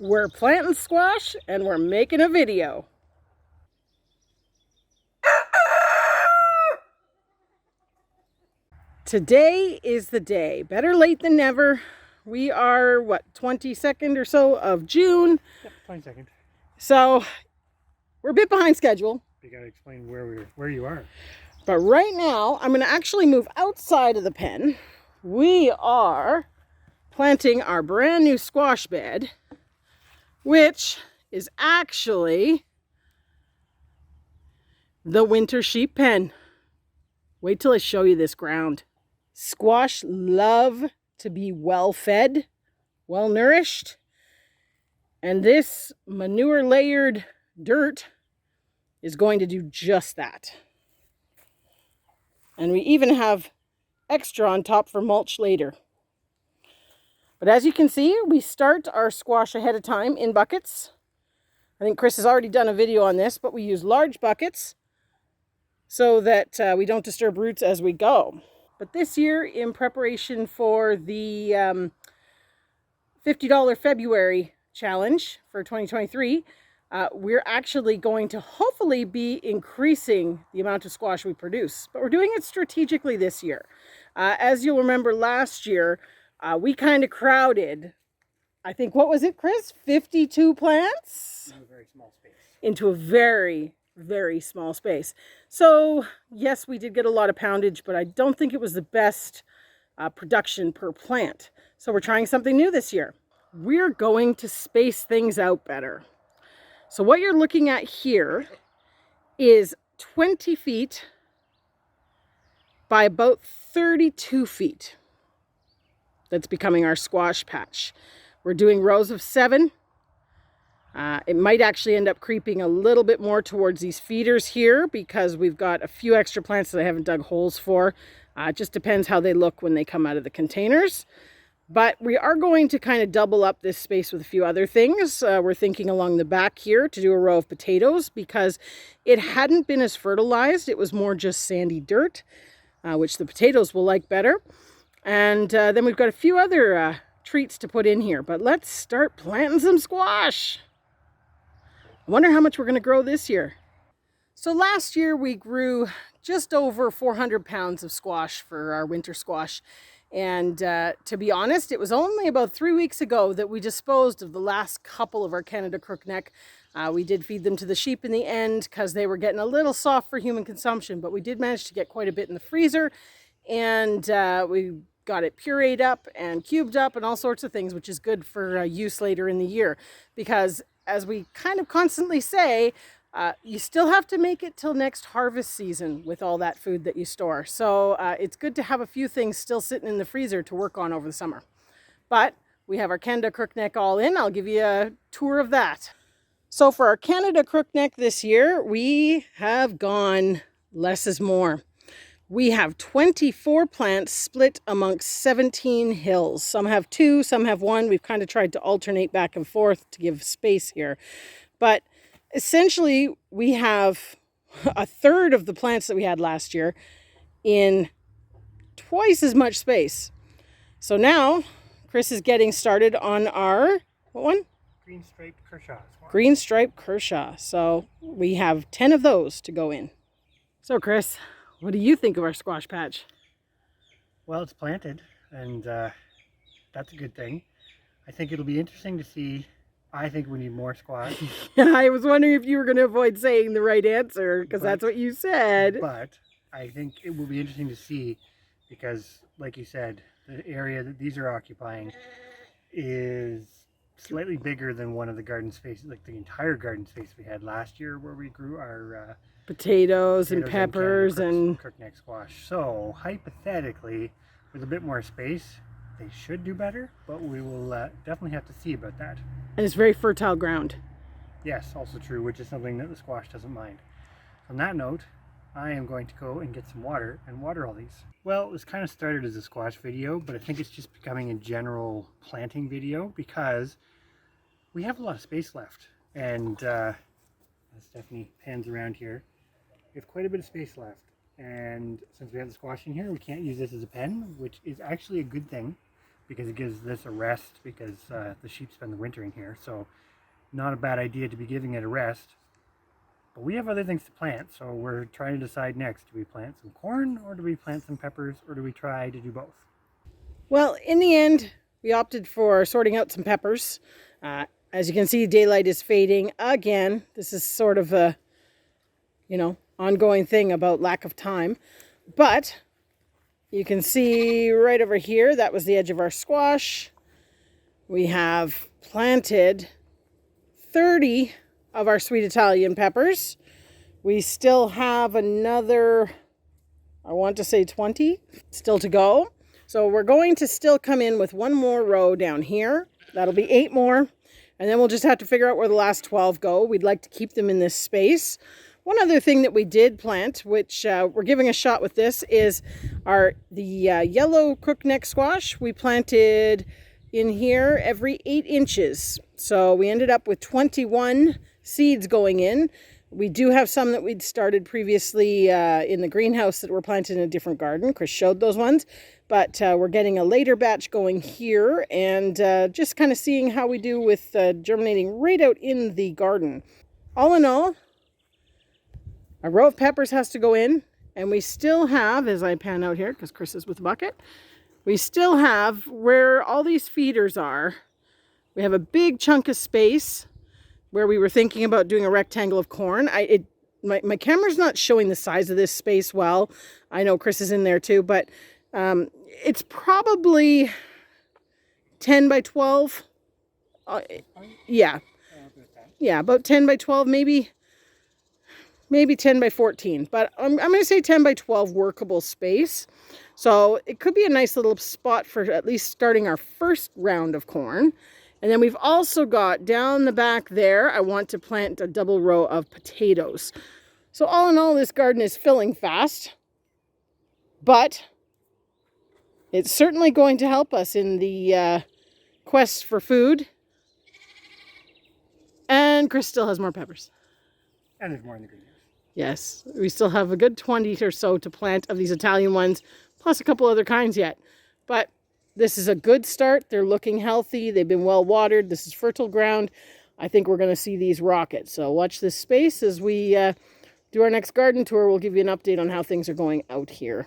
We're planting squash and we're making a video. Today is the day. Better late than never. We are, what, 22nd or so of June? Yep, 22nd. So we're a bit behind schedule. You gotta explain where you are. But right now, I'm going to actually move outside of the pen. We are planting our brand new squash bed, which is actually the winter sheep pen. Wait till I show you this ground. Squash love to be well fed, well nourished, and this manure layered dirt is going to do just that. And we even have extra on top for mulch later. But as you can see, we start our squash ahead of time in buckets. I think Chris has already done a video on this, but we use large buckets so that we don't disturb roots as we go. But this year, in preparation for the $50 February challenge for 2023, we're actually going to hopefully be increasing the amount of squash we produce. But we're doing it strategically this year. As you'll remember last year, we kind of crowded, I think, what was it, Chris? 52 plants? In a very small space. Into a very, very small space. So yes, we did get a lot of poundage, but I don't think it was the best production per plant. So we're trying something new this year. We're going to space things out better. So what you're looking at here is 20 feet by about 32 feet. That's becoming our squash patch. We're doing rows of 7. It might actually end up creeping a little bit more towards these feeders here because we've got a few extra plants that I haven't dug holes for. It just depends how they look when they come out of the containers. But we are going to kind of double up this space with a few other things. We're thinking along the back here to do a row of potatoes because it hadn't been as fertilized. It was more just sandy dirt, which the potatoes will like better. And then we've got a few other treats to put in here. But let's start planting some squash. I wonder how much we're going to grow this year. So last year we grew just over 400 pounds of squash for our winter squash. And to be honest, it was only about 3 weeks ago that we disposed of the last couple of our Canada crookneck. We did feed them to the sheep in the end because they were getting a little soft for human consumption, but we did manage to get quite a bit in the freezer. And we got it pureed up and cubed up and all sorts of things, which is good for use later in the year. Because as we kind of constantly say, you still have to make it till next harvest season with all that food that you store. So it's good to have a few things still sitting in the freezer to work on over the summer. But we have our Canada crookneck all in. I'll give you a tour of that. So for our Canada crookneck this year, we have gone less is more. We have 24 plants split amongst 17 hills. Some have 2, some have 1. We've kind of tried to alternate back and forth to give space here. But essentially, we have a third of the plants that we had last year in twice as much space. So now, Chris is getting started on our, what one? Green striped Kershaw. Green striped Kershaw. So we have 10 of those to go in. So Chris, what do you think of our squash patch? Well, it's planted, and that's a good thing. I think it'll be interesting to see. I think we need more squash. I was wondering if you were going to avoid saying the right answer, because that's what you said. But I think it will be interesting to see because, like you said, the area that these are occupying is slightly bigger than one of the garden spaces, like the entire garden space we had last year where we grew our potatoes and peppers and crookneck squash. So hypothetically, with a bit more space, they should do better, but we will definitely have to see about that. And it's very fertile ground. Yes, also true, which is something that the squash doesn't mind. On that note, I am going to go and get some water and water all these. Well, it was kind of started as a squash video, but I think it's just becoming a general planting video because we have a lot of space left. And as Stephanie pans around here, we have quite a bit of space left. And since we have the squash in here, we can't use this as a pen, which is actually a good thing because it gives this a rest because the sheep spend the winter in here. So not a bad idea to be giving it a rest. But we have other things to plant, so we're trying to decide next. Do we plant some corn, or do we plant some peppers, or do we try to do both? Well, in the end, we opted for sorting out some peppers. As you can see, daylight is fading again. This is sort of a, ongoing thing about lack of time. But you can see right over here, that was the edge of our squash. We have planted 30 of our sweet Italian peppers. We still have another, I want to say 20 still to go. So we're going to still come in with one more row down here. That'll be 8 more. And then we'll just have to figure out where the last 12 go. We'd like to keep them in this space. One other thing that we did plant, which we're giving a shot with this, is the yellow crookneck squash. We planted in here every 8 inches. So we ended up with 21 seeds going in. We do have some that we'd started previously in the greenhouse that were planted in a different garden. Chris showed those ones. But we're getting a later batch going here and just kind of seeing how we do with germinating right out in the garden. All in all, a row of peppers has to go in, and we still have, as I pan out here, because Chris is with the bucket, we still have where all these feeders are. We have a big chunk of space where we were thinking about doing a rectangle of corn. My camera's not showing the size of this space well. I know Chris is in there too, but it's probably 10 by 12. Yeah, about 10 by 12, maybe 10 by 14. But I'm going to say 10 by 12 workable space. So it could be a nice little spot for at least starting our first round of corn. And then we've also got down the back there, I want to plant a double row of potatoes. So all in all, this garden is filling fast. But it's certainly going to help us in the quest for food. And Chris still has more peppers. And there's more in the greenhouse. Yes, we still have a good 20 or so to plant of these Italian ones, plus a couple other kinds yet. But this is a good start. They're looking healthy. They've been well watered. This is fertile ground. I think we're going to see these rocket. So watch this space as we do our next garden tour. We'll give you an update on how things are going out here.